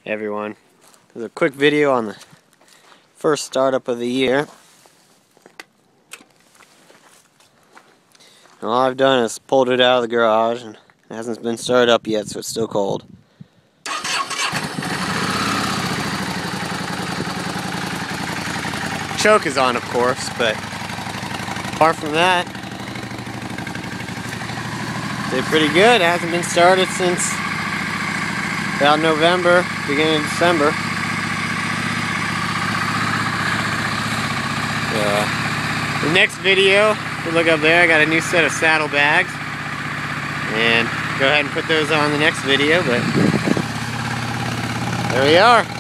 Hey everyone, this is a quick video on the first startup of the year. And all I've done is pulled it out of the garage and it hasn't been started up yet, so it's still cold. Choke is on, of course, but apart from that, they're pretty good. It hasn't been started since about November, beginning of December. The next video, if you look up there, I got a new set of saddlebags. And go ahead and put those on the next video, but there we are.